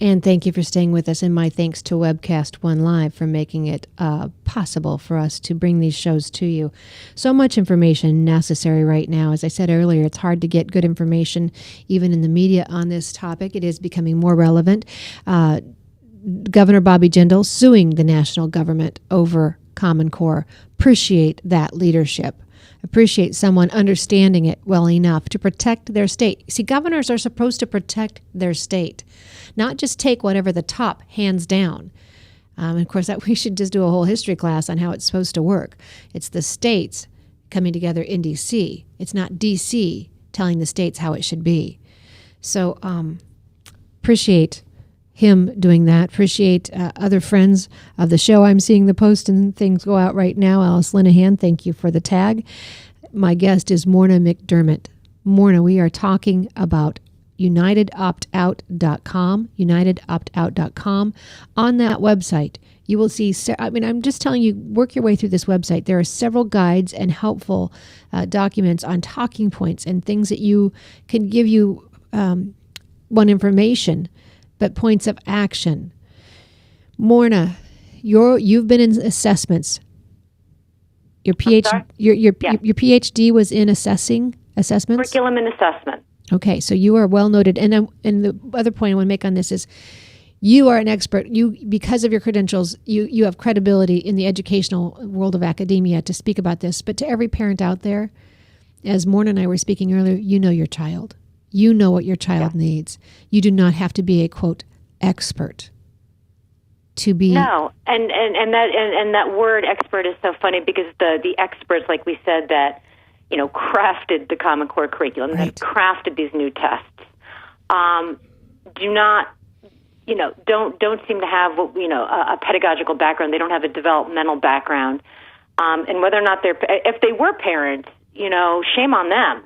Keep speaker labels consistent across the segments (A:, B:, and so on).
A: And thank you for staying with us. And my thanks to Webcast One Live for making it possible for us to bring these shows to you. So much information necessary right now. As I said earlier, it's hard to get good information even in the media on this topic. It is becoming more relevant. Governor Bobby Jindal suing the national government over Common Core. Appreciate that leadership. Appreciate someone understanding it well enough to protect their state. See, governors are supposed to protect their state, not just take whatever the top hands down. And of course, that we should just do a whole history class on how it's supposed to work. It's the states coming together in D.C. It's not D.C. telling the states how it should be. So appreciate him doing that. Appreciate other friends of the show. I'm seeing the post and things go out right now. Alice Linehan, thank you for the tag. My guest is Morna McDermott. Morna, we are talking about UnitedOptOut.com, UnitedOptOut.com. On that website, you will see, I'm just telling you, work your way through this website. There are several guides and helpful documents on talking points and things that you can give you one information, but points of action. Morna, you've been in assessments. Your PhD was in assessments?
B: Curriculum and assessment.
A: Okay, so you are well noted. And the other point I want to make on this is you are an expert. You, because of your credentials, you have credibility in the educational world of academia to speak about this. But to every parent out there, as Morna and I were speaking earlier, you know your child. You know what your child needs. You do not have to be a, quote, expert to be.
B: No, and that word expert is so funny because the experts, like we said, that crafted the Common Core curriculum, that crafted these new tests, do not, don't seem to have a pedagogical background. They don't have a developmental background, and whether or not if they were parents, shame on them.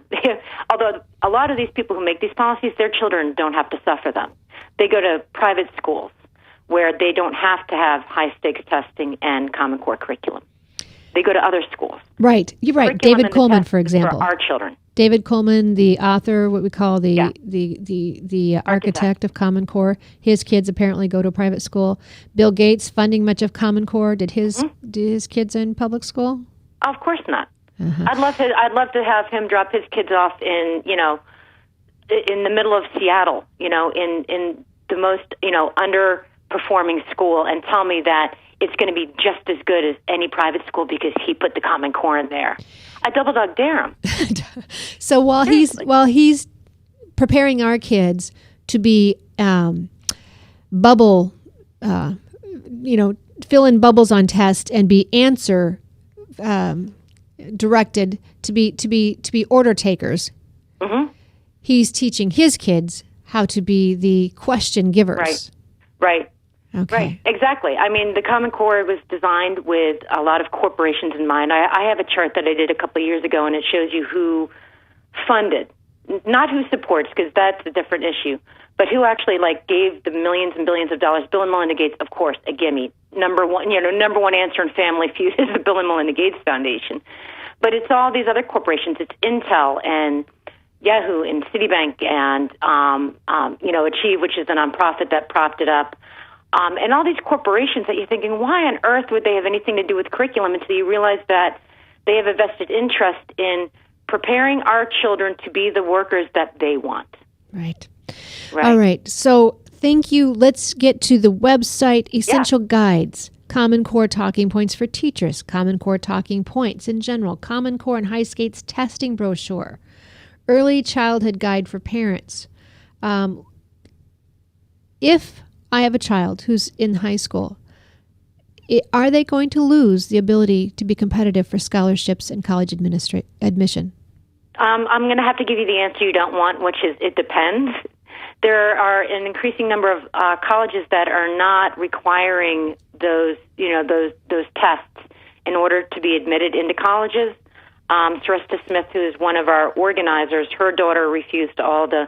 B: Although a lot of these people who make these policies, their children don't have to suffer them. They go to private schools where they don't have to have high-stakes testing and Common Core curriculum. They go to other schools.
A: Right. You're right. David Coleman, for example.
B: For our children.
A: David Coleman, the author, what we call the architect of Common Core. His kids apparently go to a private school. Bill Gates funding much of Common Core. Did his kids in public school?
B: Of course not. Uh-huh. I'd love to have him drop his kids off in the middle of Seattle, in the most underperforming school, and tell me that it's going to be just as good as any private school because he put the Common Core in there. I double dog dare him.
A: So while he's preparing our kids to be bubble, fill in bubbles on test and be answer directed to be order takers. Mm-hmm. He's teaching his kids how to be the question givers.
B: Right.
A: Okay.
B: Right, exactly. I mean, the Common Core was designed with a lot of corporations in mind. I have a chart that I did a couple of years ago, and it shows you who funded, not who supports, because that's a different issue, but who actually gave the millions and billions of dollars. Bill and Melinda Gates, of course, a gimme. Number one answer in Family Feud is the Bill and Melinda Gates Foundation. But it's all these other corporations. It's Intel and Yahoo and Citibank and Achieve, which is a nonprofit that propped it up. And all these corporations that you're thinking, why on earth would they have anything to do with curriculum? Until you realize that they have a vested interest in preparing our children to be the workers that they want.
A: Right. All right. So thank you. Let's get to the website, Essential Guides, Common Core Talking Points for Teachers, Common Core Talking Points in general, Common Core and High Skates Testing Brochure, Early Childhood Guide for Parents. If I have a child who's in high school, are they going to lose the ability to be competitive for scholarships and college admission?
B: I'm going to have to give you the answer you don't want, which is it depends. There are an increasing number of colleges that are not requiring those tests in order to be admitted into colleges. Sarista Smith, who is one of our organizers, her daughter refused all the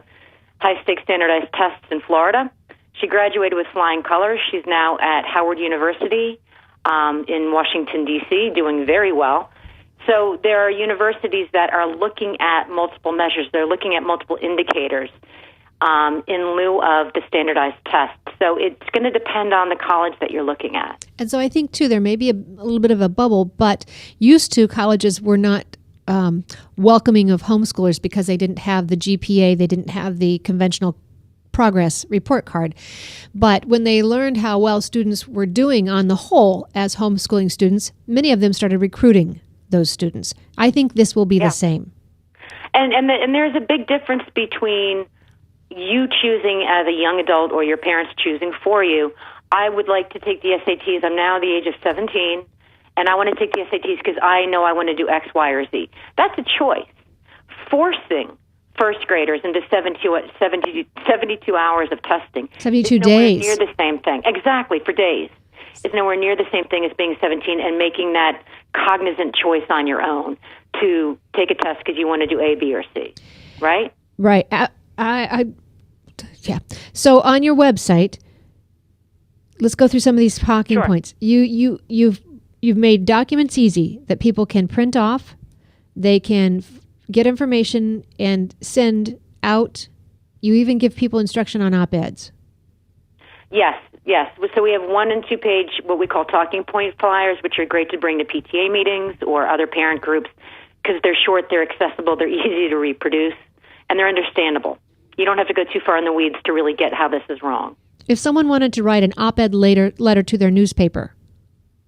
B: high-stakes standardized tests in Florida. She graduated with flying colors. She's now at Howard University in Washington, D.C., doing very well. So there are universities that are looking at multiple measures. They're looking at multiple indicators. in lieu of the standardized test. So it's going to depend on the college that you're looking at.
A: And so I think, too, there may be a little bit of a bubble, but used to colleges were not welcoming of homeschoolers because they didn't have the GPA, they didn't have the conventional progress report card. But when they learned how well students were doing on the whole as homeschooling students, many of them started recruiting those students. I think this will be the same.
B: And there's a big difference between you choosing as a young adult or your parents choosing for you. I would like to take the SATs. I'm now the age of 17, and I want to take the SATs because I know I want to do X, Y, or Z. That's a choice. Forcing first graders into 72 hours of testing
A: 72 days.
B: Near the same thing. Exactly, for days. It's nowhere near the same thing as being 17 and making that cognizant choice on your own to take a test because you want to do A, B, or C, right?
A: Right. Yeah. So on your website, let's go through some of these talking points. You've made documents easy that people can print off. They can get information and send out. You even give people instruction on op-eds.
B: Yes. So we have 1 and 2 page, what we call talking point flyers, which are great to bring to PTA meetings or other parent groups because they're short, they're accessible, they're easy to reproduce, and they're understandable. You don't have to go too far in the weeds to really get how this is wrong.
A: If someone wanted to write an op-ed letter to their newspaper,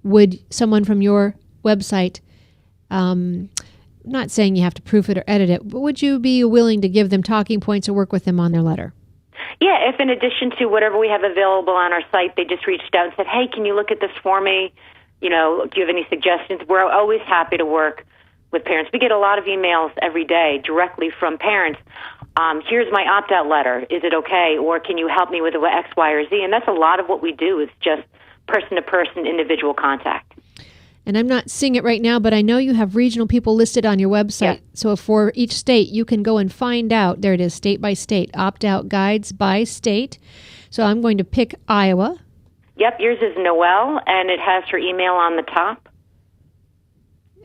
A: would someone from your website, not saying you have to proof it or edit it, but would you be willing to give them talking points or work with them on their letter?
B: Yeah, if in addition to whatever we have available on our site, they just reached out and said, hey, can you look at this for me? You know, do you have any suggestions? We're always happy to work with parents. We get a lot of emails every day directly from parents. Here's my opt-out letter. Is it okay? Or can you help me with X, Y, or Z? And that's a lot of what we do is just person-to-person individual contact.
A: And I'm not seeing it right now, but I know you have regional people listed on your website. Yeah. So for each state, you can go and find out. There it is, state by state, opt-out guides by state. So I'm going to pick Iowa.
B: Yep, yours is Noelle, and it has her email on the top.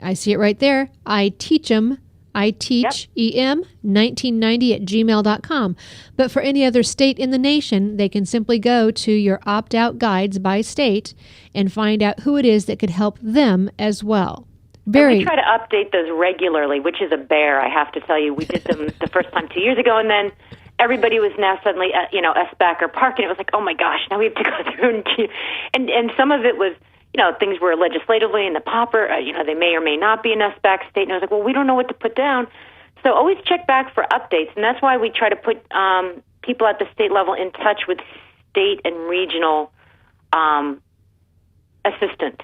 A: I see it right there. I teach em 1990@gmail.com. But for any other state in the nation, they can simply go to your opt-out guides by state and find out who it is that could help them as well.
B: And we try to update those regularly, which is a bear, I have to tell you. We did them the first time 2 years ago, and then everybody was now suddenly, SBAC or PARC, and it was like, oh my gosh, now we have to go through. And some of it was, things were legislatively in the popper, they may or may not be an SBAC state. And I was like, well, we don't know what to put down. So always check back for updates. And that's why we try to put people at the state level in touch with state and regional assistance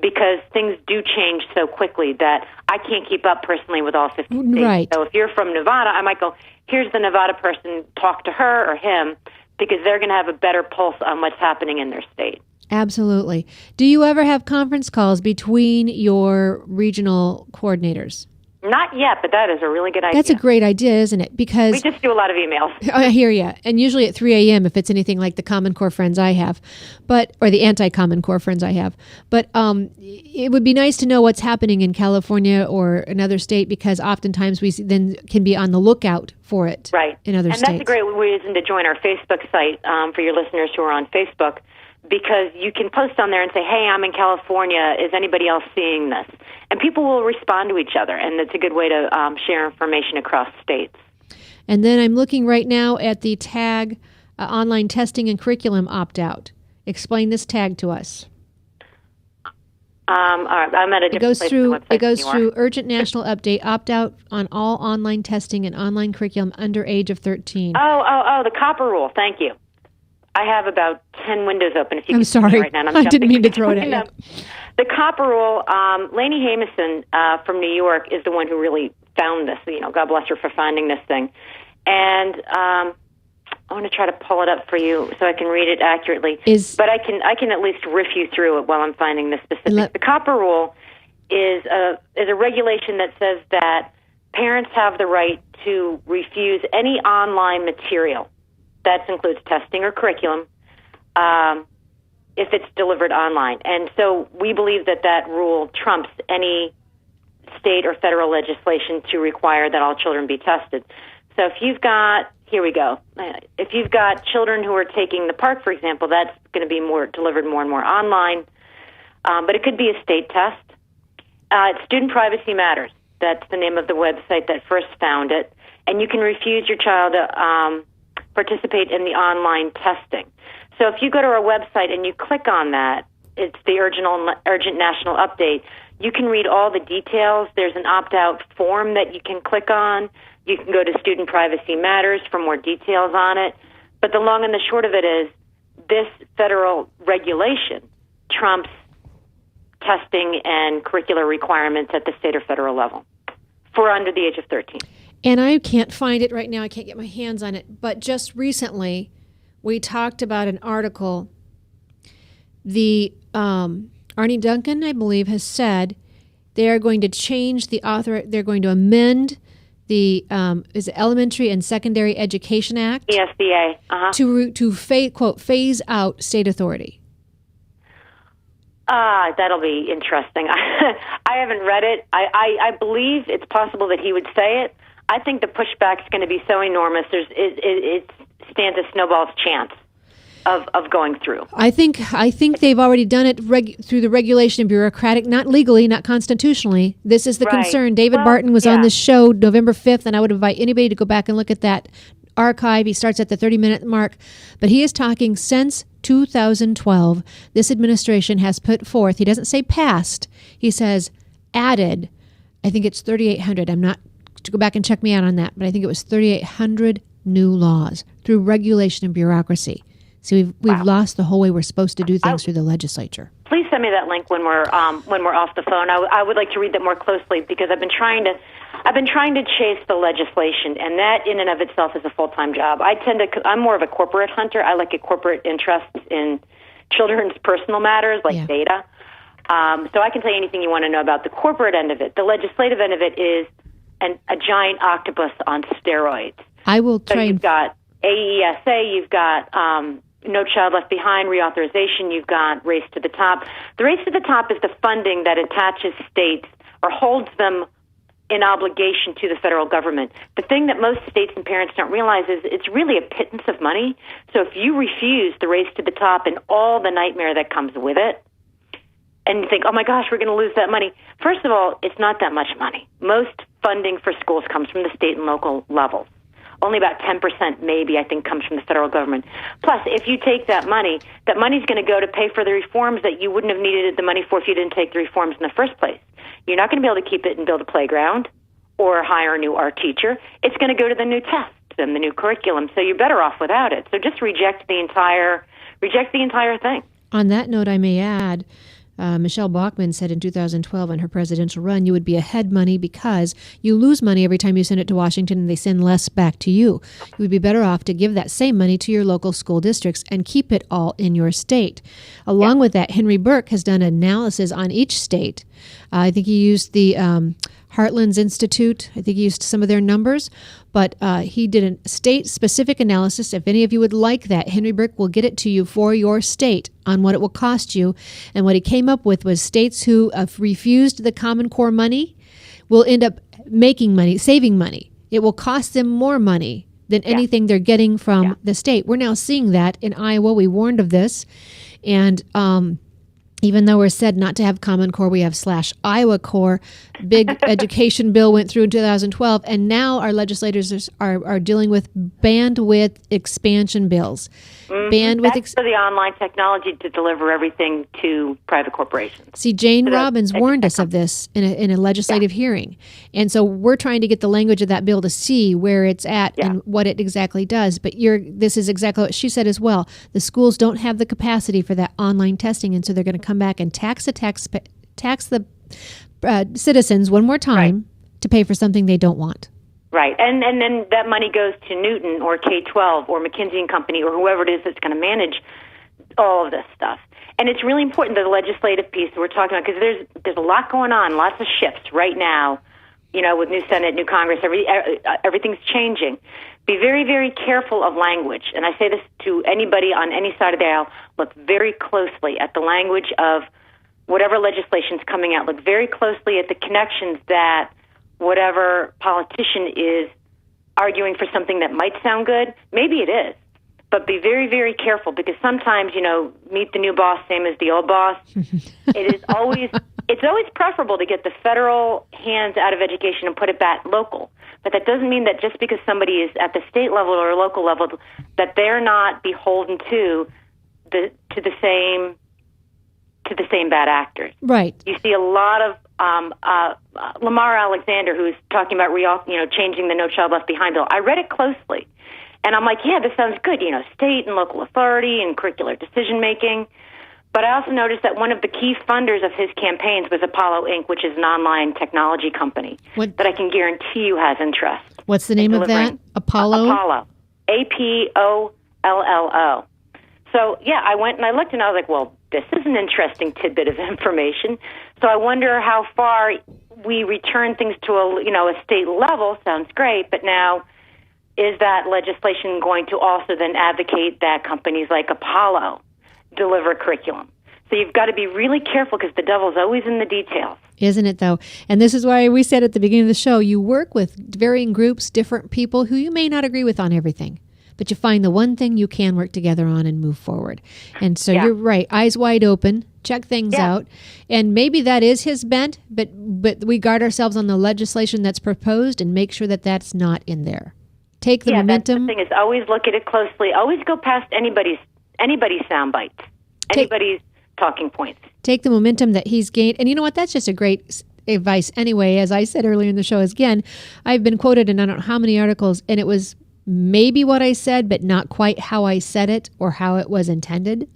B: because things do change so quickly that I can't keep up personally with all 50 states.
A: Right.
B: So if you're from Nevada, I might go, here's the Nevada person, talk to her or him because they're going to have a better pulse on what's happening in their state.
A: Absolutely. Do you ever have conference calls between your regional coordinators?
B: Not yet, but that is a really good idea.
A: That's a great idea, isn't it? Because
B: we just do a lot of emails.
A: I hear you. And usually at 3 a.m. if it's anything like the Common Core friends I have, or the anti-Common Core friends I have. But it would be nice to know what's happening in California or another state because oftentimes we then can be on the lookout for it in other states.
B: And that's a great reason to join our Facebook site for your listeners who are on Facebook. Because you can post on there and say, hey, I'm in California. Is anybody else seeing this? And people will respond to each other, and it's a good way to share information across states.
A: And then I'm looking right now at the tag online testing and curriculum opt-out. Explain this tag to us.
B: All right, I'm at a different place.
A: It goes through urgent national update, opt-out on all online testing and online curriculum under age of 13.
B: Oh, the copper rule. Thank you. I have about 10 windows open. If you
A: I'm sorry.
B: Right now,
A: I didn't mean to throw it at you.
B: The copper rule, Lainey Hamison from New York is the one who really found this. God bless her for finding this thing. And I want to try to pull it up for you so I can read it accurately. But I can at least riff you through it while I'm finding the specifics. The copper rule is a regulation that says that parents have the right to refuse any online material. That includes testing or curriculum if it's delivered online. And so we believe that rule trumps any state or federal legislation to require that all children be tested. So if you've got here we go. If you've got children who are taking the park, for example, that's going to be delivered more and more online. But it could be a state test. Student Privacy Matters. That's the name of the website that first found it. And you can refuse your child to participate in the online testing. So if you go to our website and you click on that, it's the Urgent National Update. You can read all the details. There's an opt-out form that you can click on. You can go to Student Privacy Matters for more details on it. But the long and the short of it is this federal regulation trumps testing and curricular requirements at the state or federal level for under the age of 13.
A: And I can't find it right now. I can't get my hands on it. But just recently, we talked about an article. The Arne Duncan, I believe, has said they are going to change the they're going to amend the is it Elementary and Secondary Education Act,
B: ESDA,
A: to quote phase out state authority.
B: That'll be interesting. I haven't read it. I believe it's possible that he would say it. I think the pushback's going to be so enormous. It stands a snowball's chance of going through.
A: I think they've already done it through the regulation and bureaucratic, not legally, not constitutionally. This is the concern. David Barton was on this show November 5th, and I would invite anybody to go back and look at that archive. He starts at the 30-minute mark. But he is talking since 2012, this administration has put forth, he doesn't say passed, he says added, I think it's 3,800. I'm not to go back and check me out on that, but I think it was 3,800 new laws through regulation and bureaucracy. So we've lost the whole way we're supposed to do things through the legislature.
B: Please send me that link when we're off the phone. I would like to read that more closely because I've been trying to chase the legislation, and that in and of itself is a full-time job. I'm more of a corporate hunter. I like a corporate interest in children's personal matters like data. So I can tell you anything you want to know about the corporate end of it. The legislative end of it is a giant octopus on steroids.
A: I will try.
B: So you've got AESA, you've got No Child Left Behind reauthorization, you've got Race to the Top. The Race to the Top is the funding that attaches states or holds them in obligation to the federal government. The thing that most states and parents don't realize is it's really a pittance of money. So if you refuse the Race to the Top and all the nightmare that comes with it, and you think, oh my gosh, we're going to lose that money. First of all, it's not that much money. Most funding for schools comes from the state and local levels. Only about 10% maybe, I think, comes from the federal government. Plus, if you take that money's going to go to pay for the reforms that you wouldn't have needed the money for if you didn't take the reforms in the first place. You're not going to be able to keep it and build a playground or hire a new art teacher. It's going to go to the new tests and the new curriculum, so you're better off without it. So just reject the entire thing.
A: On that note, I may add, Michelle Bachmann said in 2012 on her presidential run, you would be ahead money because you lose money every time you send it to Washington and they send less back to you. You would be better off to give that same money to your local school districts and keep it all in your state. Along with that, Henry Burke has done analysis on each state. I think he used the Heartlands Institute. I think he used some of their numbers, but he did a state-specific analysis. If any of you would like that, Henry Burke will get it to you for your state on what it will cost you. And what he came up with was states who have refused the Common Core money will end up making money, saving money. It will cost them more money than anything they're getting from the state. We're now seeing that in Iowa. We warned of this. And even though we're said not to have Common Core, we have /Iowa Core. Big education bill went through in 2012, and now our legislators are dealing with bandwidth expansion bills.
B: That's for the online technology to deliver everything to private corporations.
A: See, Jane Robbins warned us of this in a legislative hearing. And so we're trying to get the language of that bill to see where it's at and what it exactly does. But this is exactly what she said as well. The schools don't have the capacity for that online testing, and so they're going to come back and tax the citizens one more time to pay for something they don't want.
B: Right, and then that money goes to Newton or K-12 or McKinsey and Company or whoever it is that's going to manage all of this stuff. And it's really important, the legislative piece that we're talking about, because there's a lot going on, lots of shifts right now, with new Senate, new Congress, everything's changing. Be very, very careful of language. And I say this to anybody on any side of the aisle, look very closely at the language of whatever legislation's coming out. Look very closely at the connections that whatever politician is arguing for something that might sound good. Maybe it is. But be very, very careful, because sometimes, meet the new boss, same as the old boss. It's always preferable to get the federal hands out of education and put it back local. But that doesn't mean that just because somebody is at the state level or local level, that they're not beholden to the same bad actors.
A: Right.
B: You see a lot of Lamar Alexander, who's talking about changing the No Child Left Behind bill. I read it closely. And I'm like, yeah, this sounds good, state and local authority and curricular decision-making. But I also noticed that one of the key funders of his campaigns was Apollo Inc., which is an online technology company that I can guarantee you has interest.
A: What's the name of that? Apollo?
B: Apollo. APOLLO. So, yeah, I went and I looked, and I was like, well, this is an interesting tidbit of information. So I wonder how far we return things to a state level. Sounds great, but now, is that legislation going to also then advocate that companies like Apollo deliver curriculum? So you've got to be really careful, because the devil's always in the details.
A: Isn't it, though? And this is why we said at the beginning of the show, you work with varying groups, different people who you may not agree with on everything, but you find the one thing you can work together on and move forward. And so You're right, eyes wide open, check things out. And maybe that is his bent, but we guard ourselves on the legislation that's proposed and make sure that that's not in there. Take the momentum.
B: That's the thing, is always look at it closely. Always go past anybody's sound bites, anybody's talking points.
A: Take the momentum that he's gained. And you know what? That's just a great advice anyway. As I said earlier in the show, again, I've been quoted in I don't know how many articles, and it was maybe what I said, but not quite how I said it or how it was intended.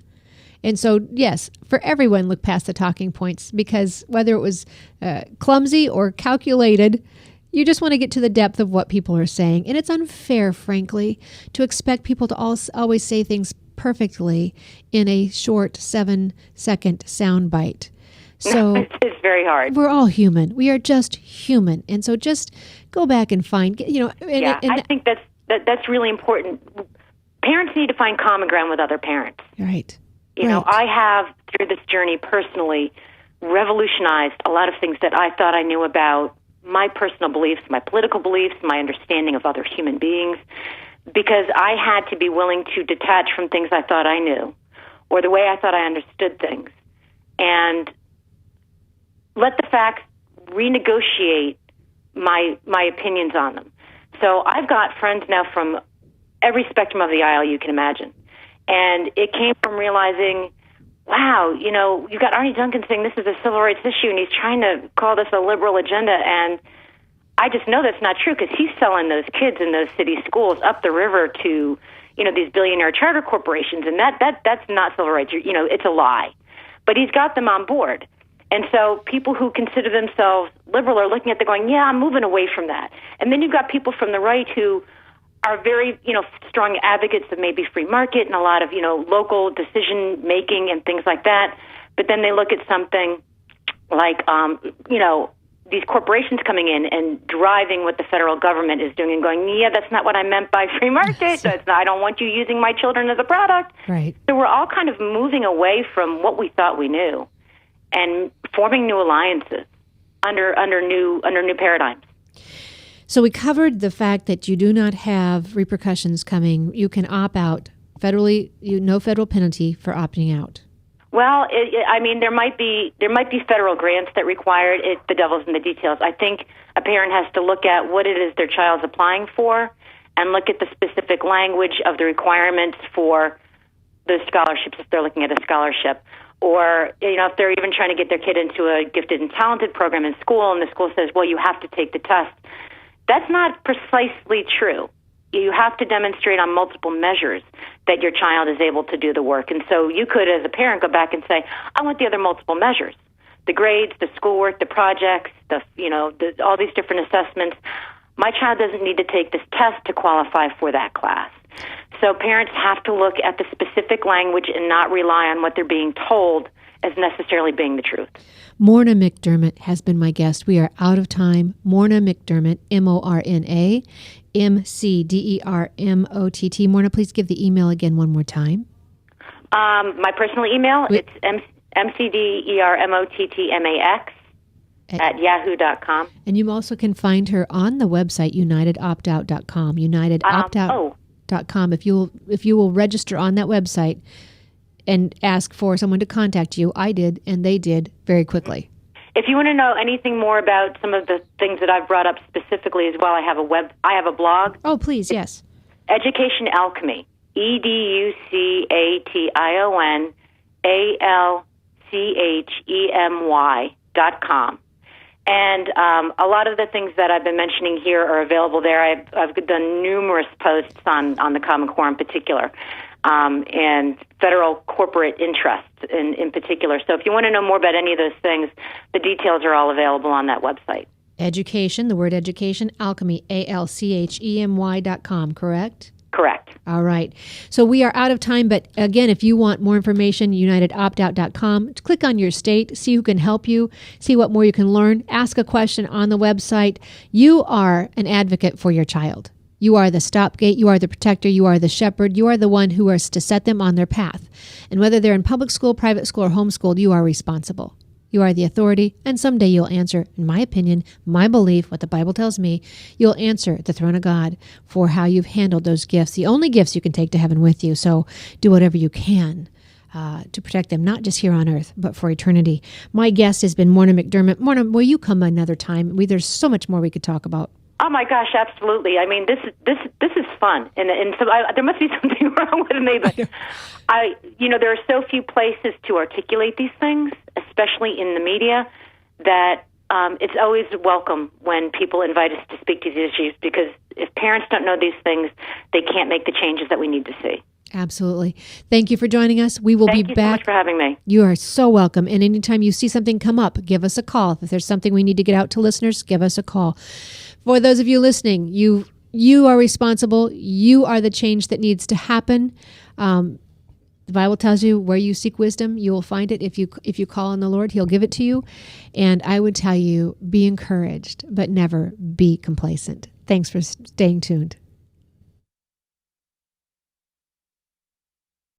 A: And so, yes, for everyone, look past the talking points, because whether it was clumsy or calculated, you just want to get to the depth of what people are saying. And it's unfair, frankly, to expect people to always say things perfectly in a short 7-second soundbite. So
B: it's very hard.
A: We're all human. We are just human. And so just go back and find,
B: I think that's really important. Parents need to find common ground with other parents.
A: Right.
B: I have, through this journey personally, revolutionized a lot of things that I thought I knew about my personal beliefs, my political beliefs, my understanding of other human beings, because I had to be willing to detach from things I thought I knew or the way I thought I understood things, and let the facts renegotiate my opinions on them. So I've got friends now from every spectrum of the aisle you can imagine. And it came from realizing, wow, you've got Arne Duncan saying this is a civil rights issue, and he's trying to call this a liberal agenda. And I just know that's not true, because he's selling those kids in those city schools up the river to, these billionaire charter corporations. And that's not civil rights. It's a lie. But he's got them on board. And so people who consider themselves liberal are looking at them going, yeah, I'm moving away from that. And then you've got people from the right who are very, strong advocates of maybe free market and a lot of, local decision making and things like that. But then they look at something like, these corporations coming in and driving what the federal government is doing and going, yeah, that's not what I meant by free market. I don't want you using my children as a product.
A: Right.
B: So we're all kind of moving away from what we thought we knew and forming new alliances under new paradigms.
A: So we covered the fact that you do not have repercussions coming. You can opt out federally. No federal penalty for opting out.
B: Well, there might be federal grants that require it. The devil's in the details. I think a parent has to look at what it is their child's applying for, and look at the specific language of the requirements for the scholarships if they're looking at a scholarship. Or, if they're even trying to get their kid into a gifted and talented program in school, and the school says, well, you have to take the test. That's not precisely true. You have to demonstrate on multiple measures that your child is able to do the work. And so you could, as a parent, go back and say, I want the other multiple measures, the grades, the schoolwork, the projects, all these different assessments. My child doesn't need to take this test to qualify for that class. So parents have to look at the specific language and not rely on what they're being told as necessarily being the truth.
A: Morna McDermott has been my guest. We are out of time. Morna McDermott, MORNA, MCDERMOTT. Morna, please give the email again one more time.
B: My personal email, it's MCDERMOTTMAX at yahoo.com.
A: And you also can find her on the website, unitedoptout.com, unitedoptout.com. If you will register on that website and ask for someone to contact you, I did, and they did very quickly.
B: If you want to know anything more about some of the things that I've brought up specifically as well, I have a blog.
A: Oh, please, yes.
B: Education Alchemy, EducationAlchemy.com. And a lot of the things that I've been mentioning here are available there. I've done numerous posts on the Common Core in particular, and federal corporate interests in particular. So if you want to know more about any of those things, the details are all available on that website.
A: Education, the word education, alchemy, ALCHEMY.com, correct?
B: Correct.
A: All right. So we are out of time, but again, if you want more information, unitedoptout.com. Click on your state, see who can help you, see what more you can learn, ask a question on the website. You are an advocate for your child. You are the stopgate, you are the protector, you are the shepherd, you are the one who is to set them on their path. And whether they're in public school, private school, or homeschooled, you are responsible. You are the authority, and someday you'll answer, in my opinion, my belief, what the Bible tells me, you'll answer at the throne of God for how you've handled those gifts, the only gifts you can take to heaven with you. So do whatever you can to protect them, not just here on earth, but for eternity. My guest has been Morna McDermott. Morna, will you come another time? There's so much more we could talk about.
B: Oh my gosh, absolutely! I mean, this is fun, and so there must be something wrong with me. But there are so few places to articulate these things, especially in the media, that it's always welcome when people invite us to speak to these issues. Because if parents don't know these things, they can't make the changes that we need to see.
A: Absolutely. Thank you for joining us. We will be back.
B: Thank you so much for having me.
A: You are so welcome. And anytime you see something come up, give us a call. If there's something we need to get out to listeners, give us a call. For those of you listening, you are responsible. You are the change that needs to happen. The Bible tells you where you seek wisdom, you will find it. If you call on the Lord, He'll give it to you. And I would tell you, be encouraged, but never be complacent. Thanks for staying tuned.